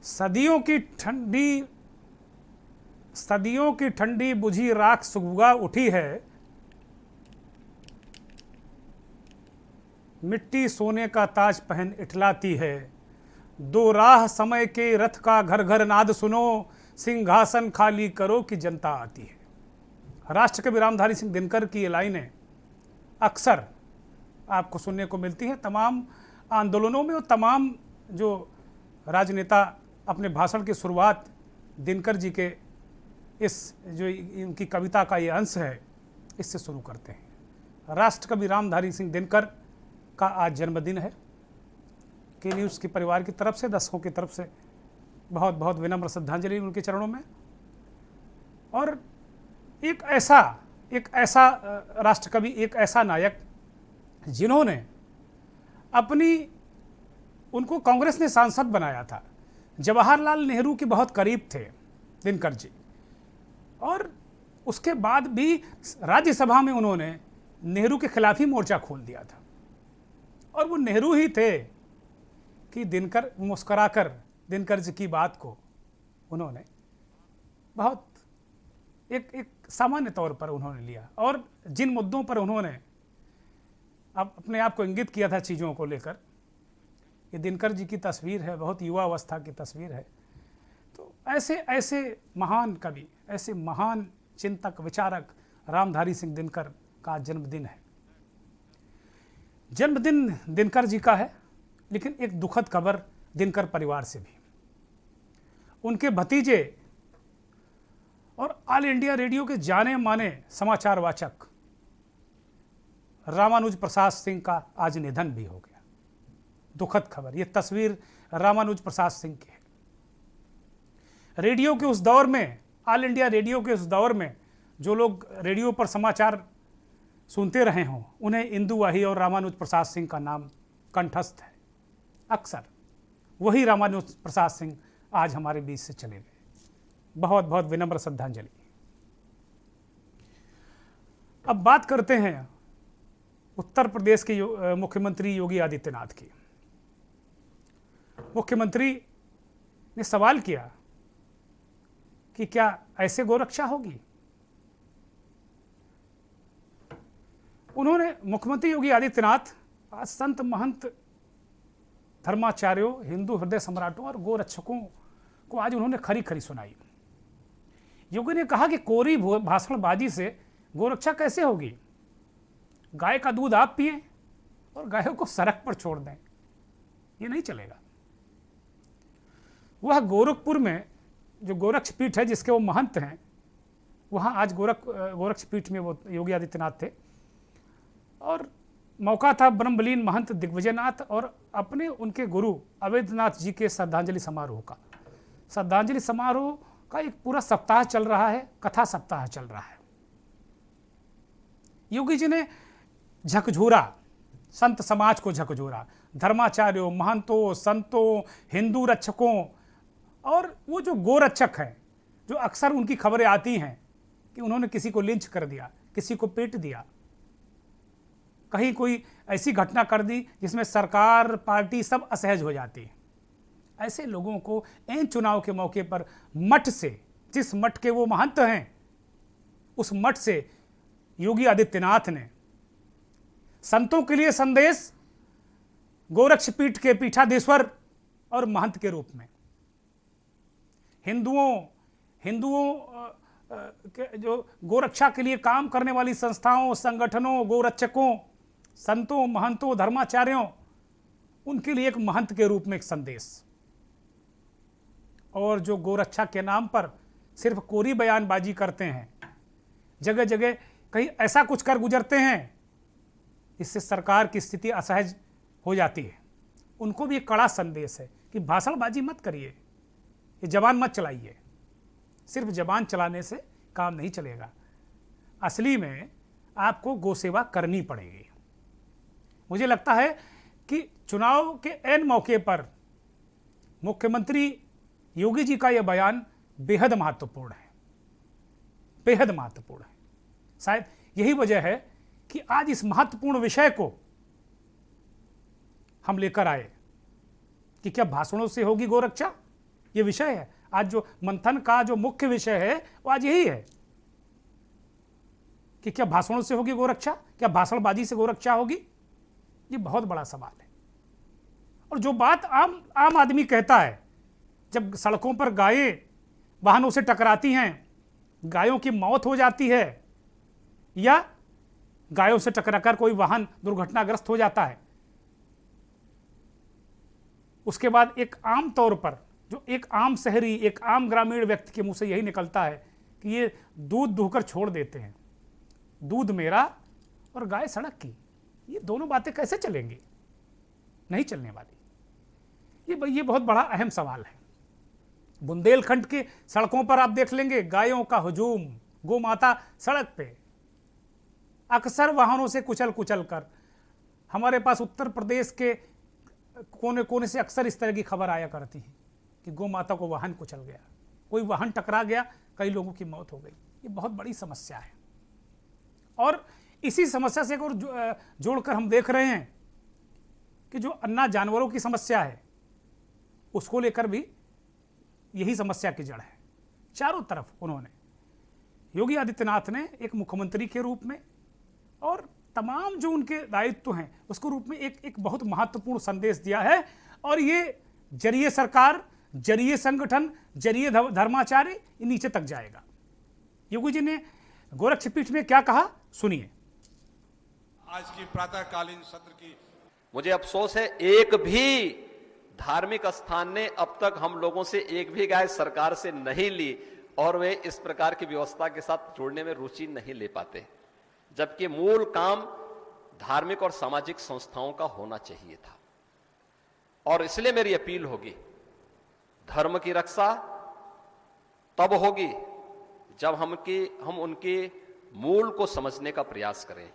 सदियों की ठंडी बुझी राख सुबह उठी है, मिट्टी सोने का ताज पहन इठलाती है। दो राह समय के रथ का घर घर नाद सुनो, सिंहासन खाली करो कि जनता आती है। राष्ट्रकवि रामधारी सिंह दिनकर की ये लाइनें अक्सर आपको सुनने को मिलती हैं तमाम आंदोलनों में, और तमाम जो राजनेता अपने भाषण की शुरुआत दिनकर जी के इस जो इनकी कविता का ये अंश है इससे शुरू करते हैं। राष्ट्रकवि रामधारी सिंह दिनकर का आज जन्मदिन है। के न्यूज़ की परिवार की तरफ से, दर्शकों की तरफ से बहुत बहुत विनम्र श्रद्धांजलि उनके चरणों में। और एक ऐसा राष्ट्रकवि, एक ऐसा नायक जिन्होंने उनको कांग्रेस ने सांसद बनाया था। जवाहरलाल नेहरू के बहुत करीब थे दिनकर जी, और उसके बाद भी राज्यसभा में उन्होंने नेहरू के खिलाफ ही मोर्चा खोल दिया था। और वो नेहरू ही थे कि दिनकर मुस्कुराकर दिनकर जी की बात को उन्होंने बहुत एक सामान्य तौर पर उन्होंने लिया, और जिन मुद्दों पर उन्होंने अब अपने आप को इंगित किया था चीज़ों को लेकर, ये दिनकर जी की तस्वीर है, बहुत युवा अवस्था की तस्वीर है। तो ऐसे महान कवि, ऐसे महान चिंतक, विचारक रामधारी सिंह दिनकर का जन्मदिन है। जन्मदिन दिनकर जी का है, लेकिन एक दुखद खबर दिनकर परिवार से भी। उनके भतीजे और ऑल इंडिया रेडियो के जाने माने समाचार वाचक रामानुज प्रसाद सिंह का आज निधन भी हो गया। दुखद खबर। ये तस्वीर रामानुज प्रसाद सिंह की है। रेडियो के उस दौर में, ऑल इंडिया रेडियो के उस दौर में जो लोग रेडियो पर समाचार सुनते रहे हों, उन्हें इंदु वाही और रामानुज प्रसाद सिंह का नाम कंठस्थ है। अक्सर वही रामानुज प्रसाद सिंह आज हमारे बीच से चले गए। बहुत बहुत विनम्र श्रद्धांजलि। अब बात करते हैं उत्तर प्रदेश के मुख्यमंत्री योगी आदित्यनाथ की। मुख्यमंत्री ने सवाल किया कि क्या ऐसे गोरक्षा होगी। उन्होंने, मुख्यमंत्री योगी आदित्यनाथ आज संत महंत धर्माचार्यों, हिंदू हृदय सम्राटों और गोरक्षकों को आज उन्होंने खरी खरी सुनाई। योगी ने कहा कि कोरी भाषणबाजी से गोरक्षा कैसे होगी। गाय का दूध आप पिएं और गायों को सड़क पर छोड़ दें, ये नहीं चलेगा। वह गोरखपुर में जो गोरक्ष पीठ है, जिसके वो महंत हैं, वहाँ आज गोरक्ष पीठ में वो योगी आदित्यनाथ थे, और मौका था ब्रह्मलीन महंत दिग्विजयनाथ और अपने उनके गुरु अवैधनाथ जी के श्रद्धांजलि समारोह का। श्रद्धांजलि समारोह का एक पूरा सप्ताह चल रहा है, कथा सप्ताह चल रहा है। योगी जी ने झकझोरा, संत समाज को झकझोरा, धर्माचार्यों, महंतों, संतों, हिंदू रक्षकों, और वो जो गोरक्षक हैं, जो अक्सर उनकी खबरें आती हैं कि उन्होंने किसी को लिंच कर दिया, किसी को पीट दिया, कहीं कोई ऐसी घटना कर दी जिसमें सरकार, पार्टी सब असहज हो जाती है। ऐसे लोगों को इन चुनाव के मौके पर मठ से, जिस मठ के वो महंत हैं, उस मठ से योगी आदित्यनाथ ने संतों के लिए संदेश गोरक्ष पीठ के पीठाधीश्वर और महंत के रूप में, हिंदुओं के जो गोरक्षा के लिए काम करने वाली संस्थाओं, संगठनों, गोरक्षकों, संतों, महंतों, धर्माचार्यों, उनके लिए एक महंत के रूप में एक संदेश। और जो गोरक्षा के नाम पर सिर्फ कोरी बयानबाजी करते हैं, जगह जगह कहीं ऐसा कुछ कर गुजरते हैं इससे सरकार की स्थिति असहज हो जाती है, उनको भी एक कड़ा संदेश है कि भाषणबाजी मत करिए, ये जबान मत चलाइए। सिर्फ जबान चलाने से काम नहीं चलेगा, असली में आपको गोसेवा करनी पड़ेगी। मुझे लगता है कि चुनाव के ऐन मौके पर मुख्यमंत्री योगी जी का यह बयान बेहद महत्वपूर्ण है, बेहद महत्वपूर्ण है। शायद यही वजह है कि आज इस महत्वपूर्ण विषय को हम लेकर आए कि क्या भाषणों से होगी गोरक्षा ये विषय है। आज जो मंथन का जो मुख्य विषय है वो आज यही है कि क्या भाषणों से होगी गोरक्षा, क्या भाषणबाजी से गोरक्षा होगी? ये बहुत बड़ा सवाल है। और जो बात आम आदमी कहता है, जब सड़कों पर गायें वाहनों से टकराती हैं, गायों की मौत हो जाती है या गायों से टकराकर कोई वाहन दुर्घटनाग्रस्त हो जाता है, उसके बाद एक आम तौर पर जो एक आम शहरी, एक आम ग्रामीण व्यक्ति के मुंह से यही निकलता है कि ये दूध दुहकर छोड़ देते हैं, दूध मेरा और गाय सड़क की। ये दोनों बातें कैसे चलेंगी? नहीं चलने वाली। ये बहुत बड़ा अहम सवाल है। बुंदेलखंड के सड़कों पर आप देख लेंगे गायों का हुजूम, गौ माता सड़क पे अक्सर वाहनों से कुचल कुचल कर। हमारे पास उत्तर प्रदेश के कोने कोने से अक्सर इस तरह की खबर आया करती है कि गौ माता को वाहन कुचल गया, कोई वाहन टकरा गया, कई लोगों की मौत हो गई। ये बहुत बड़ी समस्या है। और इसी समस्या से और जोड़कर हम देख रहे हैं कि जो अन्ना जानवरों की समस्या है उसको लेकर भी यही समस्या की जड़ है। चारों तरफ उन्होंने, योगी आदित्यनाथ ने एक मुख्यमंत्री के रूप में और तमाम जो उनके दायित्व हैं उसके रूप में एक बहुत महत्वपूर्ण संदेश दिया है। और ये जरिए सरकार, जरिए संगठन, जरिए धर्माचार्य, ये नीचे तक जाएगा। योगी जी ने गोरक्षपीठ में क्या कहा, सुनिए। आज की प्रातःकालीन सत्र की मुझे अफसोस है, एक भी धार्मिक स्थान ने अब तक हम लोगों से एक भी गाय सरकार से नहीं ली और वे इस प्रकार की व्यवस्था के साथ जोड़ने में रुचि नहीं ले पाते, जबकि मूल काम धार्मिक और सामाजिक संस्थाओं का होना चाहिए था। और इसलिए मेरी अपील होगी, धर्म की रक्षा तब होगी जब हम उनके मूल को समझने का प्रयास करें,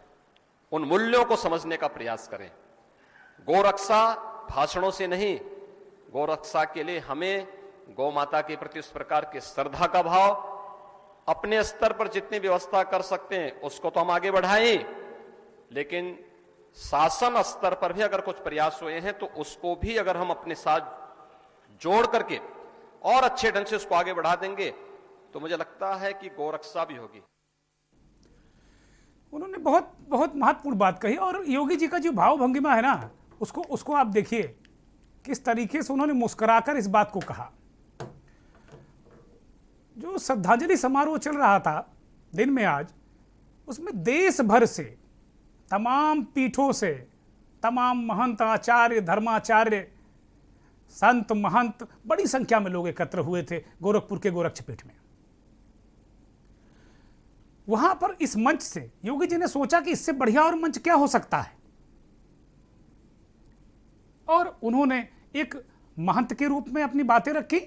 उन मूल्यों को समझने का प्रयास करें। गोरक्षा भाषणों से नहीं, गोरक्षा के लिए हमें गौ माता के प्रति उस प्रकार के श्रद्धा का भाव, अपने स्तर पर जितनी व्यवस्था कर सकते हैं उसको तो हम आगे बढ़ाएं, लेकिन शासन स्तर पर भी अगर कुछ प्रयास हुए हैं तो उसको भी अगर हम अपने साथ जोड़ करके और अच्छे ढंग से उसको आगे बढ़ा देंगे तो मुझे लगता है कि गोरक्षा भी होगी। उन्होंने बहुत बहुत महत्वपूर्ण बात कही। और योगी जी का जो भाव भंगिमा है ना, उसको आप देखिए किस तरीके से उन्होंने मुस्कुराकर इस बात को कहा। जो श्रद्धांजलि समारोह चल रहा था दिन में आज, उसमें देश भर से, तमाम पीठों से, तमाम महंत, आचार्य, धर्माचार्य, संत, महंत, बड़ी संख्या में लोग एकत्र हुए थे गोरखपुर के गोरक्षपीठ में। वहां पर इस मंच से योगी जी ने सोचा कि इससे बढ़िया और मंच क्या हो सकता है, और उन्होंने एक महंत के रूप में अपनी बातें रखी,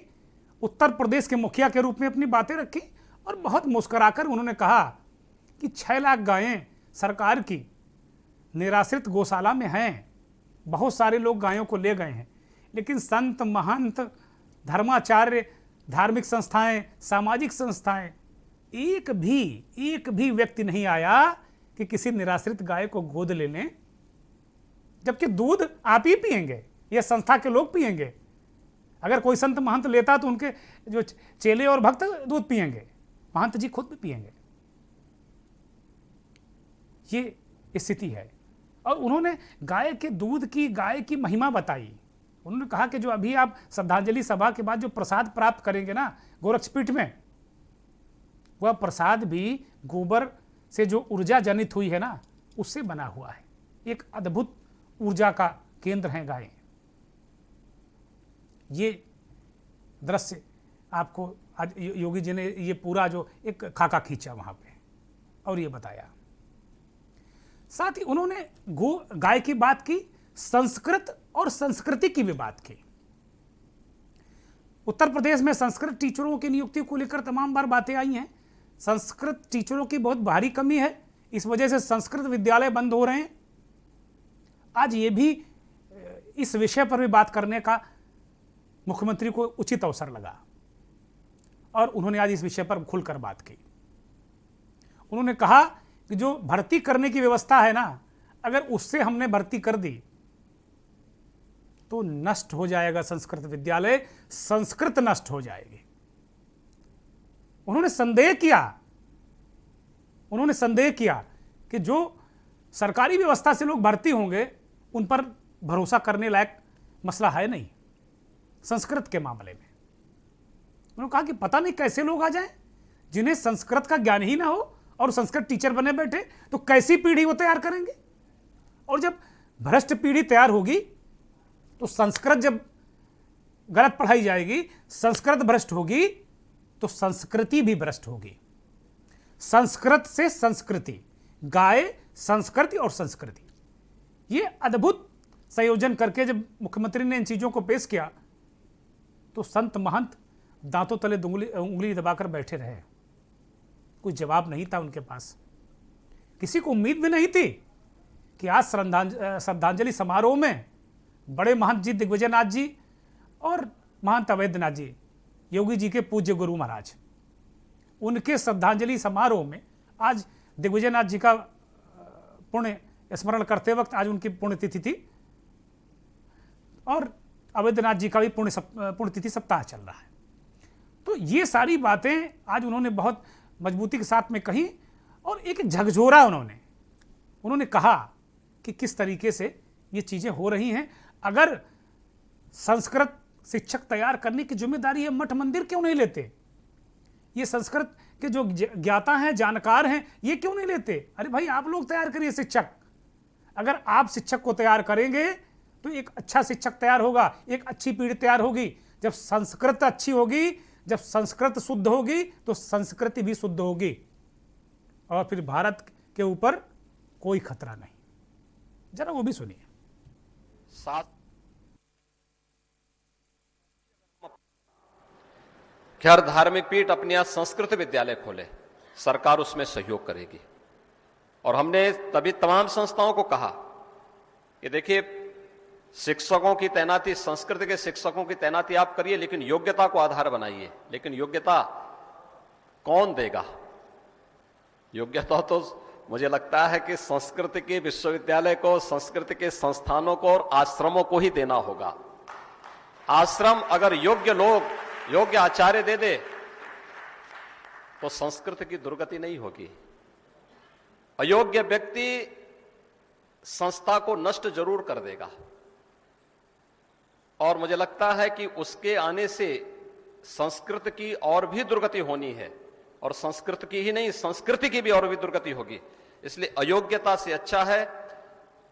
उत्तर प्रदेश के मुखिया के रूप में अपनी बातें रखी, और बहुत मुस्कुराकर उन्होंने कहा कि 6 लाख गायें सरकार की निराश्रित गौशाला में हैं। बहुत सारे लोग गायों को ले गए हैं, लेकिन संत, महंत, धर्माचार्य, धार्मिक संस्थाएं, सामाजिक संस्थाएं, एक भी व्यक्ति नहीं आया कि किसी निराश्रित गाय को गोद ले लें, जबकि दूध आप ही पिएंगे या संस्था के लोग पिएंगे। अगर कोई संत महंत लेता तो उनके जो चेले और भक्त दूध पिएंगे, महंत जी खुद भी पिएंगे। ये स्थिति है। और उन्होंने गाय के दूध की, गाय की महिमा बताई। उन्होंने कहा कि जो अभी आप श्रद्धांजलि सभा के बाद जो प्रसाद प्राप्त करेंगे ना गोरक्षपीठ में, वह प्रसाद भी गोबर से जो ऊर्जा जनित हुई है ना, उससे बना हुआ है। एक अद्भुत ऊर्जा का केंद्र है गाय। ये दृश्य आपको आज योगी जी ने ये पूरा जो एक खाका खींचा वहां पे और ये बताया। साथ ही उन्होंने गाय की बात की, संस्कृत और संस्कृति की भी बात की। उत्तर प्रदेश में संस्कृत टीचरों की नियुक्ति को लेकर तमाम बार बातें आई हैं। संस्कृत टीचरों की बहुत भारी कमी है, इस वजह से संस्कृत विद्यालय बंद हो रहे हैं। आज ये भी इस विषय पर भी बात करने का मुख्यमंत्री को उचित अवसर लगा और उन्होंने आज इस विषय पर खुलकर बात की। उन्होंने कहा कि जो भर्ती करने की व्यवस्था है ना, अगर उससे हमने भर्ती कर दी तो नष्ट हो जाएगा संस्कृत विद्यालय, संस्कृत नष्ट हो जाएगी। उन्होंने संदेह किया कि जो सरकारी व्यवस्था से लोग भर्ती होंगे उन पर भरोसा करने लायक मसला है नहीं संस्कृत के मामले में। उन्होंने कहा कि पता नहीं कैसे लोग आ जाएं जिन्हें संस्कृत का ज्ञान ही ना हो और संस्कृत टीचर बने बैठे, तो कैसी पीढ़ी वो तैयार करेंगे। और जब भ्रष्ट पीढ़ी तैयार होगी तो संस्कृत जब गलत पढ़ाई जाएगी, संस्कृत भ्रष्ट होगी तो संस्कृति भी भ्रष्ट होगी। संस्कृत से संस्कृति, गाय संस्कृति और संस्कृति, ये अद्भुत संयोजन करके जब मुख्यमंत्री ने इन चीजों को पेश किया तो संत महंत दांतों तले उंगली दबाकर बैठे रहे। कोई जवाब नहीं था उनके पास। किसी को उम्मीद भी नहीं थी कि आज श्रद्धांजलि समारोह में बड़े महंत जी दिग्विजयनाथ जी और महंत अवैधनाथ जी, योगी जी के पूज्य गुरु महाराज, उनके श्रद्धांजलि समारोह में आज दिग्विजयनाथ जी का पुण्य स्मरण करते वक्त आज उनकी पुण्यतिथि थी और अवैधनाथ जी का भी पुण्यतिथि सप्ताह चल रहा है। तो ये सारी बातें आज उन्होंने बहुत मजबूती के साथ में कही और एक झकझोरा उन्होंने कहा कि किस तरीके से ये चीज़ें हो रही हैं। अगर संस्कृत शिक्षक तैयार करने की जिम्मेदारी है मठ मंदिर क्यों नहीं लेते? ये संस्कृत के जो ज्ञाता हैं, जानकार हैं, ये क्यों नहीं लेते? अरे भाई आप लोग तैयार करिए शिक्षक। अगर आप शिक्षक को तैयार करेंगे तो एक अच्छा शिक्षक तैयार होगा, एक अच्छी पीढ़ी तैयार होगी। जब संस्कृत अच्छी होगी, जब संस्कृत शुद्ध होगी तो संस्कृति भी शुद्ध होगी और फिर भारत के ऊपर कोई खतरा नहीं। जरा वो भी सुनिए। कि हर धार्मिक पीठ अपने यहाँ संस्कृत विद्यालय खोले, सरकार उसमें सहयोग करेगी। और हमने तभी तमाम संस्थाओं को कहा कि देखिए, शिक्षकों की तैनाती, संस्कृत के शिक्षकों की तैनाती आप करिए, लेकिन योग्यता को आधार बनाइए। लेकिन योग्यता कौन देगा? योग्यता तो मुझे लगता है कि संस्कृत के विश्वविद्यालय को, संस्कृत के संस्थानों को और आश्रमों को ही देना होगा। आश्रम अगर योग्य लोग, योग्य आचार्य दे दे तो संस्कृत की दुर्गति नहीं होगी। अयोग्य व्यक्ति संस्था को नष्ट जरूर कर देगा और मुझे लगता है कि उसके आने से संस्कृत की और भी दुर्गति होनी है और संस्कृत की ही नहीं, संस्कृति की भी और भी दुर्गति होगी। इसलिए अयोग्यता से अच्छा है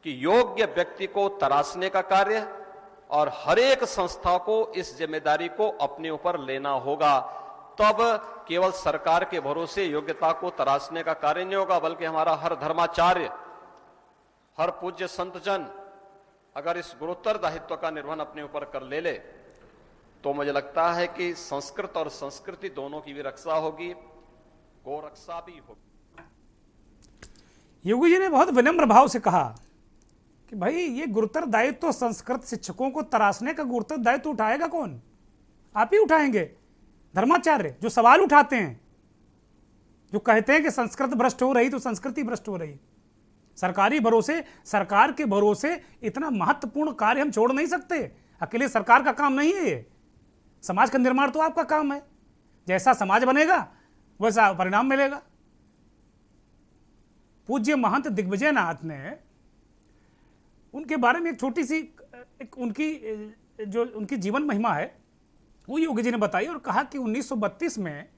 कि योग्य व्यक्ति को तराशने का कार्य और हर एक संस्था को इस जिम्मेदारी को अपने ऊपर लेना होगा। तब केवल सरकार के भरोसे योग्यता को तराशने का कार्य नहीं होगा, बल्कि हमारा हर धर्माचार्य, हर पूज्य संतजन अगर इस गुरुतर दायित्व का निर्वहन अपने ऊपर कर ले तो मुझे लगता है कि संस्कृत और संस्कृति दोनों की भी रक्षा होगी, गोरक्षा भी होगी। योगी जी ने बहुत विनम्र भाव से कहा कि भाई ये गुरुतर दायित्व तो संस्कृत शिक्षकों को तराशने का गुरुतर दायित्व उठाएगा कौन? आप ही उठाएंगे। धर्माचार्य जो सवाल उठाते हैं, जो कहते हैं कि संस्कृत भ्रष्ट हो रही तो संस्कृति भ्रष्ट हो रही। सरकारी भरोसे, सरकार के भरोसे इतना महत्वपूर्ण कार्य हम छोड़ नहीं सकते। अकेले सरकार का काम नहीं है ये, समाज का निर्माण तो आपका काम है। जैसा समाज बनेगा वैसा परिणाम मिलेगा। पूज्य महंत दिग्विजयनाथ ने उनके बारे में एक छोटी सी उनकी जीवन महिमा है वो योगी जी ने बताई और कहा कि 1932 में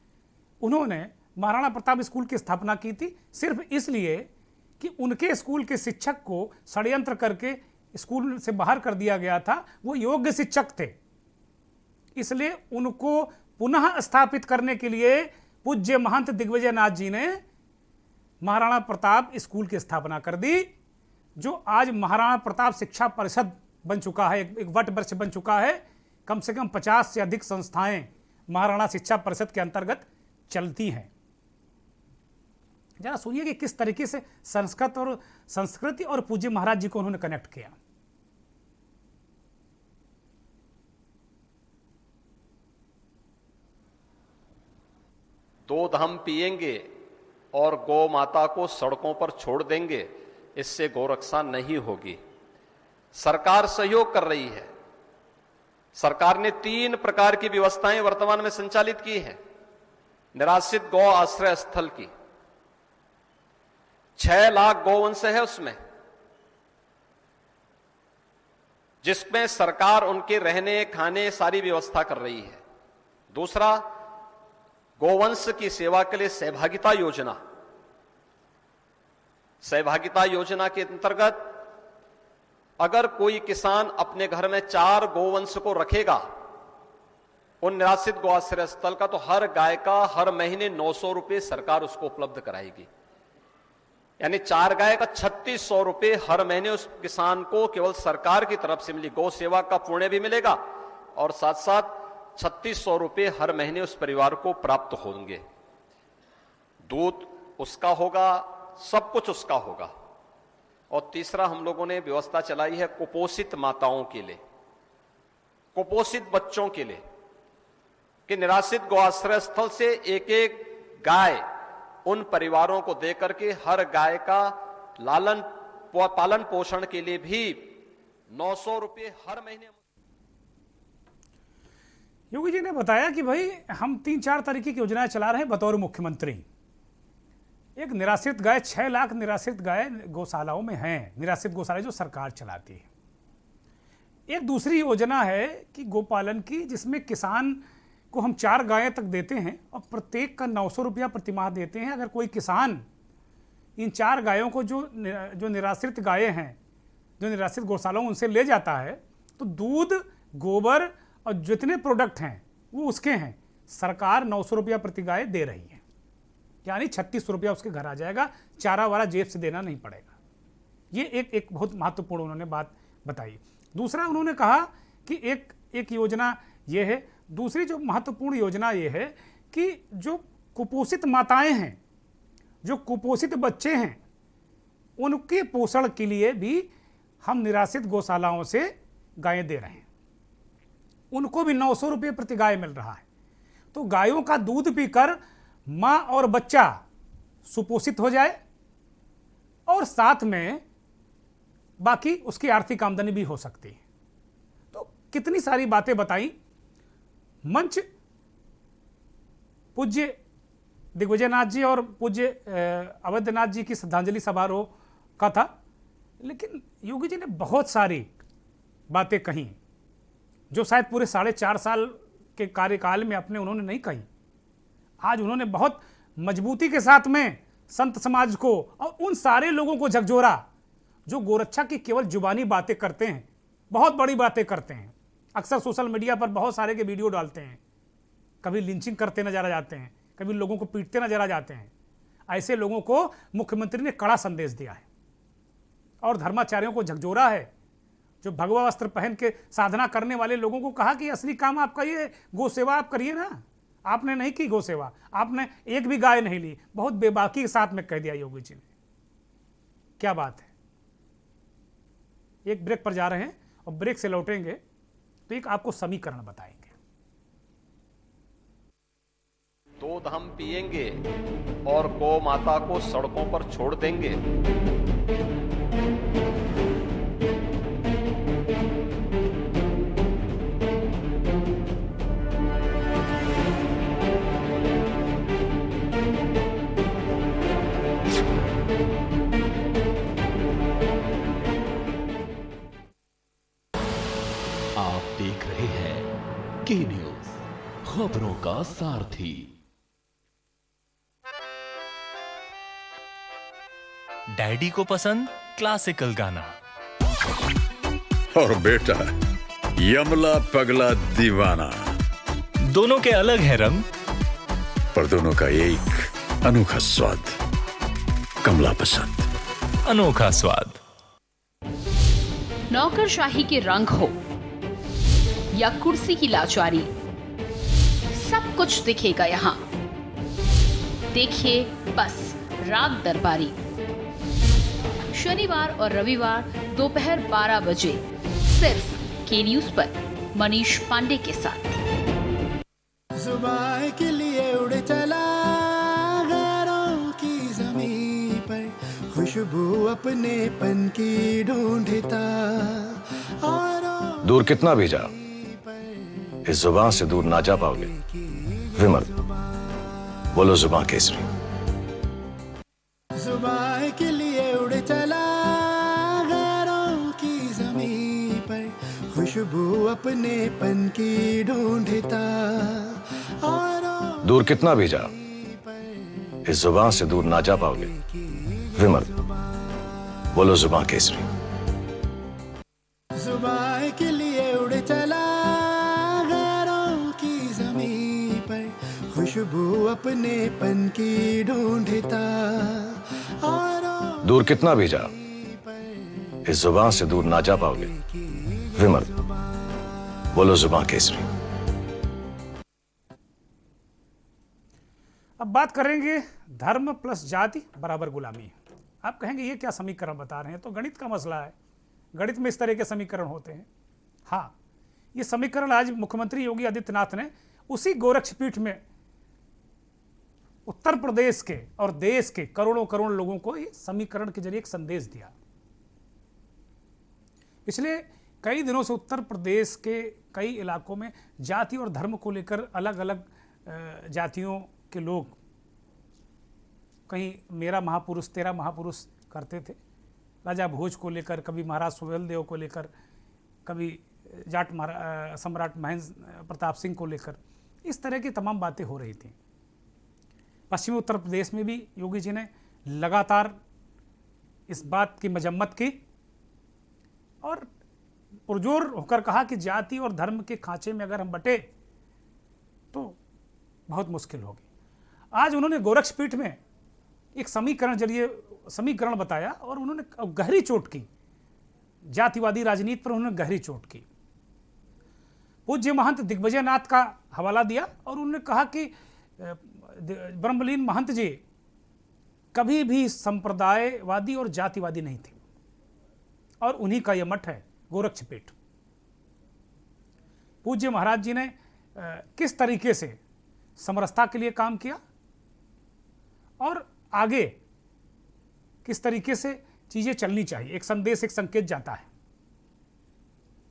उन्होंने महाराणा प्रताप स्कूल की स्थापना की थी सिर्फ इसलिए कि उनके स्कूल के शिक्षक को षड्यंत्र करके स्कूल से बाहर कर दिया गया था। वो योग्य शिक्षक थे, इसलिए उनको पुनः स्थापित करने के लिए पूज्य महंत दिग्विजयनाथ जी ने महाराणा प्रताप स्कूल की स्थापना कर दी, जो आज महाराणा प्रताप शिक्षा परिषद बन चुका है, एक वट वृक्ष बन चुका है। कम से कम 50 से अधिक संस्थाएं महाराणा शिक्षा परिषद के अंतर्गत चलती हैं। जरा सुनिए कि किस तरीके से संस्कृत और संस्कृति और पूज्य महाराज जी को उन्होंने कनेक्ट किया। दूध हम पिएंगे और गौ माता को सड़कों पर छोड़ देंगे, इससे गौरक्षा नहीं होगी। सरकार सहयोग कर रही है, सरकार ने 3 प्रकार की व्यवस्थाएं वर्तमान में संचालित की है निराश्रित गौ आश्रय स्थल की। 6 लाख गौवंश है उसमें, जिसमें सरकार उनके रहने खाने सारी व्यवस्था कर रही है। दूसरा, गौवंश की सेवा के लिए सहभागिता योजना। सहभागिता योजना के अंतर्गत अगर कोई किसान अपने घर में 4 गौवंश को रखेगा उन निराश्रित गौ आश्रय स्थल का, तो हर गाय का हर महीने 900 रुपए सरकार उसको उपलब्ध कराएगी। यानी 4 गाय का 3600 रुपए हर महीने उस किसान को केवल सरकार की तरफ से मिली। गौ सेवा का पुण्य भी मिलेगा और साथ साथ 3600 रुपए हर महीने उस परिवार को प्राप्त होंगे। दूध उसका होगा, सब कुछ उसका होगा। और तीसरा, हम लोगों ने व्यवस्था चलाई है कुपोषित माताओं के लिए, कुपोषित बच्चों के लिए, कि निराश्रित गौ आश्रय स्थल से एक एक गाय उन परिवारों को देकर के हर गाय का पालन पोषण के लिए भी 900 रुपए हर महीने। योगी जी ने बताया कि भाई हम 3-4 तरीके की योजनाएं चला रहे हैं बतौर मुख्यमंत्री। एक निराश्रित गाय, 6 लाख निराश्रित गाय गौशालाओं में हैं, निराश्रित गौशाला जो सरकार चलाती है। एक दूसरी योजना है कि गोपालन की, जिसमें किसान को हम 4 गायें तक देते हैं और प्रत्येक का 900 रुपया प्रतिमाह देते हैं। अगर कोई किसान इन 4 गायों को जो निराश्रित गायें हैं, जो निराश्रित गौशालाओं उनसे ले जाता है, तो दूध, गोबर और जितने प्रोडक्ट हैं वो उसके हैं। सरकार 900 रुपया प्रति गाय दे रही है, यानी 3600 रुपया उसके घर आ जाएगा। चारा वारा जेब से देना नहीं पड़ेगा। ये एक बहुत महत्वपूर्ण उन्होंने बात बताई। दूसरा, उन्होंने कहा कि एक योजना ये है। दूसरी जो महत्वपूर्ण योजना ये है कि जो कुपोषित माताएं हैं, जो कुपोषित बच्चे हैं, उनके पोषण के लिए भी हम निराश्रित गौशालाओं से गायें दे रहे हैं। उनको भी 900 रुपये प्रति गाय मिल रहा है। तो गायों का दूध पीकर मां और बच्चा सुपोषित हो जाए और साथ में बाकी उसकी आर्थिक आमदनी भी हो सकती है। तो कितनी सारी बातें बताई। मंच पूज्य दिग्विजयनाथ जी और पूज्य अवैधनाथ जी की श्रद्धांजलि समारोह का था, लेकिन योगी जी ने बहुत सारी बातें कही जो शायद पूरे 4.5 साल के कार्यकाल में अपने उन्होंने नहीं कही। आज उन्होंने बहुत मजबूती के साथ में संत समाज को और उन सारे लोगों को झकझोरा जो गोरक्षा की केवल जुबानी बातें करते हैं, बहुत बड़ी बातें करते हैं। अक्सर सोशल मीडिया पर बहुत सारे के वीडियो डालते हैं, कभी लिंचिंग करते नजर आ जाते हैं, कभी लोगों को पीटते नजर आ जाते हैं। ऐसे लोगों को मुख्यमंत्री ने कड़ा संदेश दिया है और धर्माचार्यों को झकझोरा है। जो भगवा वस्त्र पहन के साधना करने वाले लोगों को कहा कि असली काम आपका ये गौ सेवा आप करिए ना। आपने नहीं की गौ सेवा, आपने एक भी गाय नहीं ली। बहुत बेबाकी के साथ में कह दिया योगी जी ने। क्या बात है। एक ब्रेक पर जा रहे हैं और ब्रेक से लौटेंगे तो एक आपको समीकरण बताएंगे। दूध हम पिएंगे और गौ माता को सड़कों पर छोड़ देंगे। आप देख रहे हैं के न्यूज, खबरों का सारथी। डैडी को पसंद क्लासिकल गाना और बेटा यमला पगला दीवाना। दोनों के अलग है रंग, पर दोनों का एक अनोखा स्वाद। कमला पसंद, अनोखा स्वाद। नौकरशाही के रंग हो या कुर्सी की लाचारी, सब कुछ दिखेगा यहाँ। देखिए बस रात दरबारी, शनिवार और रविवार दोपहर 12 बजे सिर्फ के न्यूज पर मनीष पांडे के साथ। सुबह के लिए उड़ चला गैरों की ज़मीं पर, खुशबू अपने पन की ढूंढता। और दूर कितना भेजा? इस जुबान से दूर ना जा पाओगे। विमल, बोलो जुबान केसरी। जुबान के लिए उड़ चला गैरों की जमीन पर, खुशबू अपने पन की ढूंढता और दूर कितना भी जा, इस जुबान से दूर ना जा पाओगे। विमल, बोलो जुबान केसरी। जुबान के लिए उड़ चला गैरों की जमीन पर, खुशबू अपने पन की ढूंढता और दूर कितना भी जा, इस जुबान से दूर ना जा पाओगे। विमल, बोलो जुबान केसरी। अब बात करेंगे धर्म प्लस जाति बराबर गुलामी। आप कहेंगे ये क्या समीकरण बता रहे हैं, तो गणित का मसला है। गणित में इस तरह के समीकरण होते हैं। हाँ, ये समीकरण आज मुख्यमंत्री योगी आदित्यनाथ ने उसी गोरक्षपीठ में उत्तर प्रदेश के और देश के करोड़ों करोड़ लोगों को ये समीकरण के जरिए एक संदेश दिया। पिछले कई दिनों से उत्तर प्रदेश के कई इलाकों में जाति और धर्म को लेकर अलग अलग जातियों के लोग कहीं मेरा महापुरुष तेरा महापुरुष करते थे। राजा भोज को लेकर, कभी महाराज सुहेलदेव को लेकर, कभी जाट सम्राट महेंद्र प्रताप सिंह को लेकर, इस तरह की तमाम बातें हो रही थी। पश्चिमी उत्तर प्रदेश में भी योगी जी ने लगातार इस बात की मजम्मत की और पुरजोर होकर कहा कि जाति और धर्म के खांचे में अगर हम बटे तो बहुत मुश्किल होगी। आज उन्होंने गोरक्षपीठ में एक समीकरण बताया और उन्होंने गहरी चोट की, जातिवादी राजनीति पर उन्होंने गहरी चोट की। पूज्य महंत दिग्विजय नाथ का हवाला दिया और उन्होंने कहा कि ब्रह्मलीन महंत जी कभी भी संप्रदायवादी और जातिवादी नहीं थे और उन्हीं का यह मठ है गोरक्षपीठ। पूज्य महाराज जी ने किस तरीके से समरसता के लिए काम किया और आगे किस तरीके से चीजें चलनी चाहिए, एक संदेश, एक संकेत जाता है।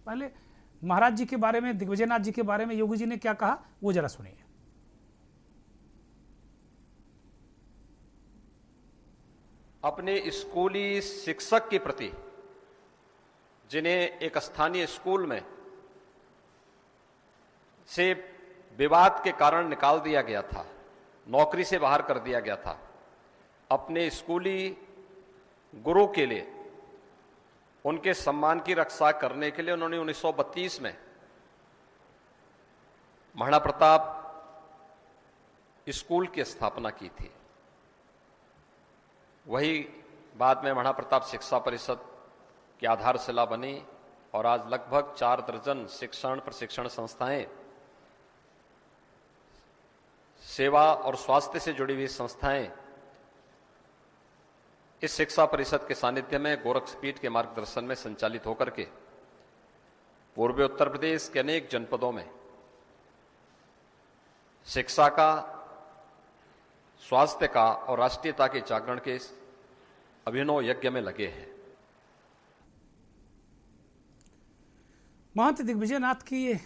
पहले महाराज जी के बारे में, दिग्विजय नाथ जी के बारे में योगी जी ने क्या कहा वो जरा सुनिए। अपने स्कूली शिक्षक के प्रति, जिन्हें एक स्थानीय स्कूल में से विवाद के कारण निकाल दिया गया था, नौकरी से बाहर कर दिया गया था, अपने स्कूली गुरु के लिए, उनके सम्मान की रक्षा करने के लिए उन्होंने 1932 में महाराणा प्रताप स्कूल की स्थापना की थी। वही बाद में महाराणा प्रताप शिक्षा परिषद की आधारशिला बनी और आज लगभग 4 दर्जन शिक्षण प्रशिक्षण संस्थाएं, सेवा और स्वास्थ्य से जुड़ी हुई संस्थाएं इस शिक्षा परिषद के सानिध्य में गोरक्षपीठ के मार्गदर्शन में संचालित होकर के पूर्वी उत्तर प्रदेश के अनेक जनपदों में शिक्षा का, स्वास्थ्य का और राष्ट्रीयता के जागरण के अभिनव यज्ञ में लगे हैं। महंत दिग्विजय नाथ की ये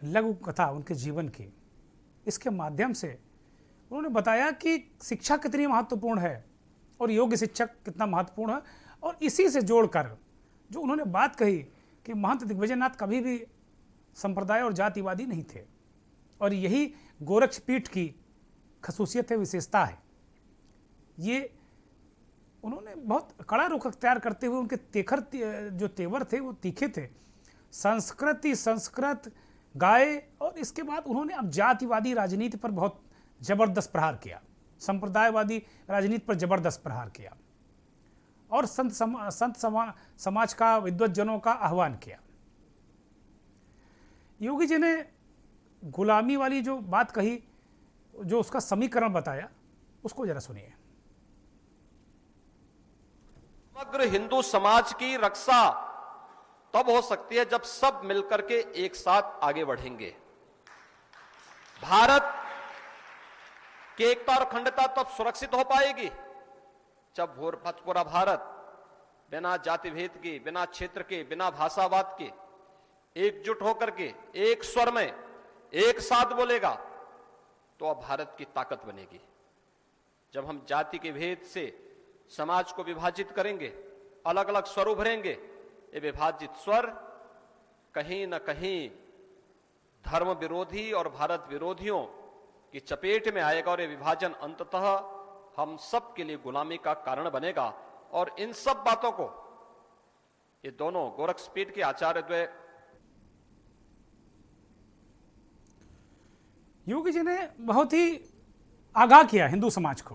लघु कथा उनके जीवन की, इसके माध्यम से उन्होंने बताया कि शिक्षा कितनी महत्वपूर्ण है और योग्य शिक्षक कितना महत्वपूर्ण है। और इसी से जोड़कर जो उन्होंने बात कही कि महंत दिग्विजय नाथ कभी भी संप्रदाय और जातिवादी नहीं थे और यही गोरक्षपीठ की खसूसियत है, विशेषता है। ये उन्होंने बहुत कड़ा रुख अख्तियार करते हुए, उनके जो तेवर थे वो तीखे थे। संस्कृत गाए और इसके बाद उन्होंने अब जातिवादी राजनीति पर बहुत जबरदस्त प्रहार किया, संप्रदायवादी राजनीति पर जबरदस्त प्रहार किया और संत समाज का, विद्वज्जनों का आह्वान किया। योगी जी ने गुलामी वाली जो बात कही, जो उसका समीकरण बताया, उसको जरा सुनिए। समग्र हिंदू समाज की रक्षा तब हो सकती है जब सब मिलकर के एक साथ आगे बढ़ेंगे। भारत की एकता और अखंडता तब सुरक्षित हो पाएगी जब पूरा भारत बिना जाति भेद के, बिना क्षेत्र के, बिना भाषावाद के एकजुट होकर के एक स्वर में एक साथ बोलेगा तो अब भारत की ताकत बनेगी। जब हम जाति के भेद से समाज को विभाजित करेंगे, अलग अलग स्वर उभरेंगे, ये विभाजित स्वर कहीं न कहीं धर्म विरोधी और भारत विरोधियों की चपेट में आएगा और ये विभाजन अंततः हम सब के लिए गुलामी का कारण बनेगा। और इन सब बातों को ये दोनों गोरखपीठ के आचार्य द्वय योगी जी ने बहुत ही आगाह किया हिंदू समाज को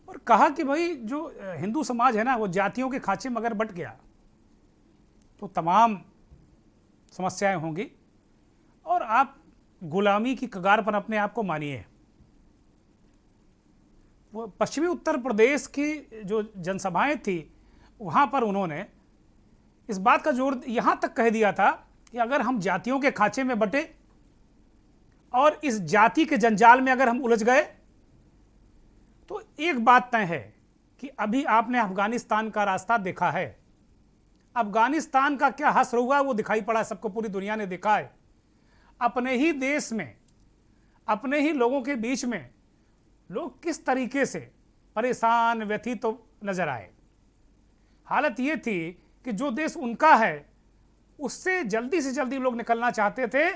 और कहा कि भाई जो हिंदू समाज है ना, वो जातियों के खांचे में अगर बट गया तो तमाम समस्याएं होंगी और आप गुलामी की कगार पर अपने आप को मानिए। वो पश्चिमी उत्तर प्रदेश की जो जनसभाएं थी वहाँ पर उन्होंने इस बात का जोर यहाँ तक कह दिया था कि अगर हम जातियों के खांचे में बटे और इस जाति के जंजाल में अगर हम उलझ गए तो एक बात तय है कि अभी आपने अफगानिस्तान का रास्ता देखा है। अफगानिस्तान का क्या हश्र हुआ वो दिखाई पड़ा, सबको पूरी दुनिया ने देखा है। अपने ही देश में, अपने ही लोगों के बीच में लोग किस तरीके से परेशान व्यथित तो नजर आए। हालत ये थी कि जो देश उनका है उससे जल्दी से जल्दी लोग निकलना चाहते थे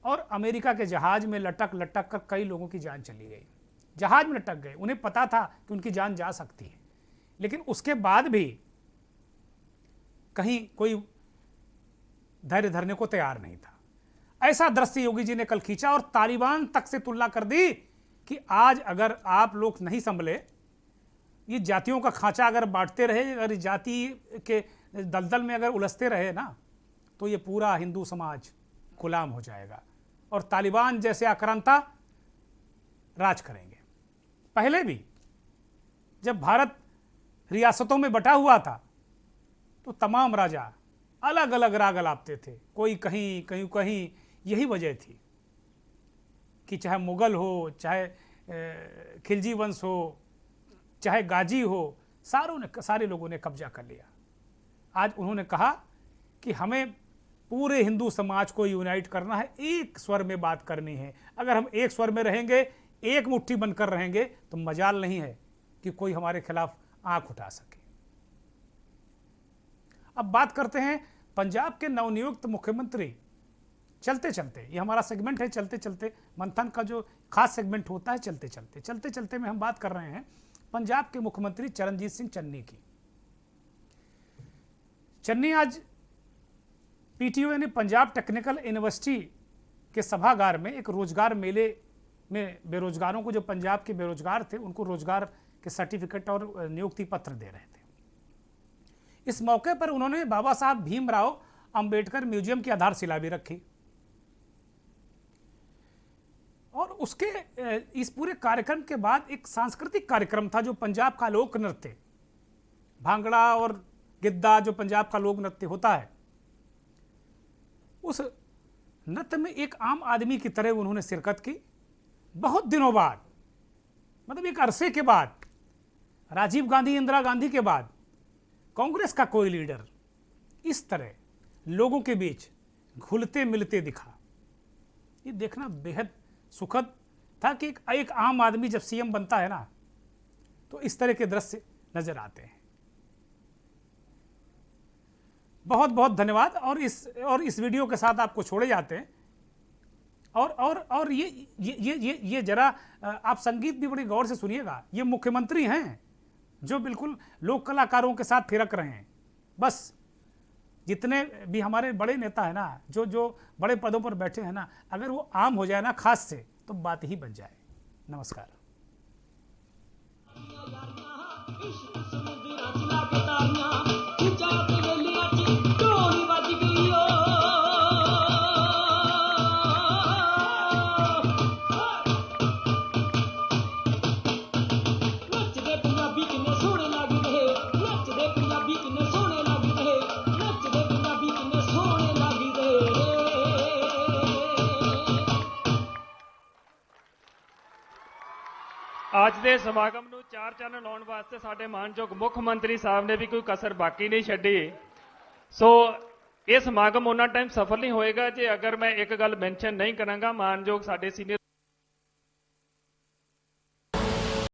और अमेरिका के जहाज में लटक लटक कर कई लोगों की जान चली गई। जहाज में लटक गए, उन्हें पता था कि उनकी जान जा सकती है, लेकिन उसके बाद भी कहीं कोई धैर्य धरने को तैयार नहीं था। ऐसा दृश्य योगी जी ने कल खींचा और तालिबान तक से तुलना कर दी कि आज अगर आप लोग नहीं संभले, ये जातियों का खांचा अगर बांटते रहे, अगर जाति के दलदल में अगर उलझते रहे ना, तो ये पूरा हिंदू समाज गुलाम हो जाएगा और तालिबान जैसे आक्रांता राज करेंगे। पहले भी जब भारत रियासतों में बटा हुआ था तो तमाम राजा अलग अलग राग अलापते थे, कोई कहीं कहीं कहीं। यही वजह थी कि चाहे मुगल हो, चाहे खिलजी वंश हो, चाहे गाजी हो, सारे लोगों ने कब्जा कर लिया। आज उन्होंने कहा कि हमें पूरे हिंदू समाज को यूनाइट करना है, एक स्वर में बात करनी है। अगर हम एक स्वर में रहेंगे, एक मुट्ठी बनकर रहेंगे तो मजाल नहीं है कि कोई हमारे खिलाफ आंख उठा सके। अब बात करते हैं पंजाब के नवनियुक्त मुख्यमंत्री। चलते चलते, ये हमारा सेगमेंट है चलते चलते, मंथन का जो खास सेगमेंट होता है चलते चलते में हम बात कर रहे हैं पंजाब के मुख्यमंत्री चरणजीत सिंह चन्नी की। चन्नी आज पीटीओ यानी पंजाब टेक्निकल यूनिवर्सिटी के सभागार में एक रोजगार मेले में बेरोजगारों को, जो पंजाब के बेरोजगार थे, उनको रोजगार के सर्टिफिकेट और नियुक्ति पत्र दे रहे थे। इस मौके पर उन्होंने बाबा साहब भीमराव अंबेडकर म्यूजियम की आधारशिला भी रखी और उसके इस पूरे कार्यक्रम के बाद एक सांस्कृतिक कार्यक्रम था जो पंजाब का लोक नृत्य, भांगड़ा और गिद्दा जो पंजाब का लोक नृत्य होता है, उस नृत्य में एक आम आदमी की तरह उन्होंने शिरकत की। बहुत दिनों बाद, मतलब एक अरसे के बाद, राजीव गांधी, इंदिरा गांधी के बाद कांग्रेस का कोई लीडर इस तरह लोगों के बीच घुलते मिलते दिखा। ये देखना बेहद सुखद था कि एक आम आदमी जब सीएम बनता है ना, तो इस तरह के दृश्य नजर आते हैं। बहुत बहुत धन्यवाद। और इस वीडियो के साथ आपको छोड़े जाते हैं। और ये जरा आप संगीत भी बड़ी गौर से सुनिएगा। ये मुख्यमंत्री हैं जो बिल्कुल लोक कलाकारों के साथ थिरक रहे हैं। बस जितने भी हमारे बड़े नेता हैं ना, जो बड़े पदों पर बैठे हैं ना, अगर वो आम हो जाए ना खास से, तो बात ही बन जाए। नमस्कार। ਅੱਜ ਦੇ ਸਮਾਗਮ ਨੂੰ ਚਾਰ ਚੰਨ ਲਾਉਣ ਵਾਸਤੇ ਸਾਡੇ ਮਾਨਯੋਗ ਮੁੱਖ ਮੰਤਰੀ ਸਾਹਿਬ ਨੇ ਵੀ ਕੋਈ ਕਸਰ ਬਾਕੀ ਨਹੀਂ ਛੱਡੀ। ਸੋ ਇਹ ਸਮਾਗਮ ਉਹਨਾਂ ਟਾਈਮ ਸਫਲ ਨਹੀਂ ਹੋਏਗਾ ਜੇ ਅਗਰ ਮੈਂ ਇੱਕ ਗੱਲ ਮੈਂਸ਼ਨ ਨਹੀਂ ਕਰਾਂਗਾ। ਮਾਨਯੋਗ ਸਾਡੇ ਸੀਨੀਅਰ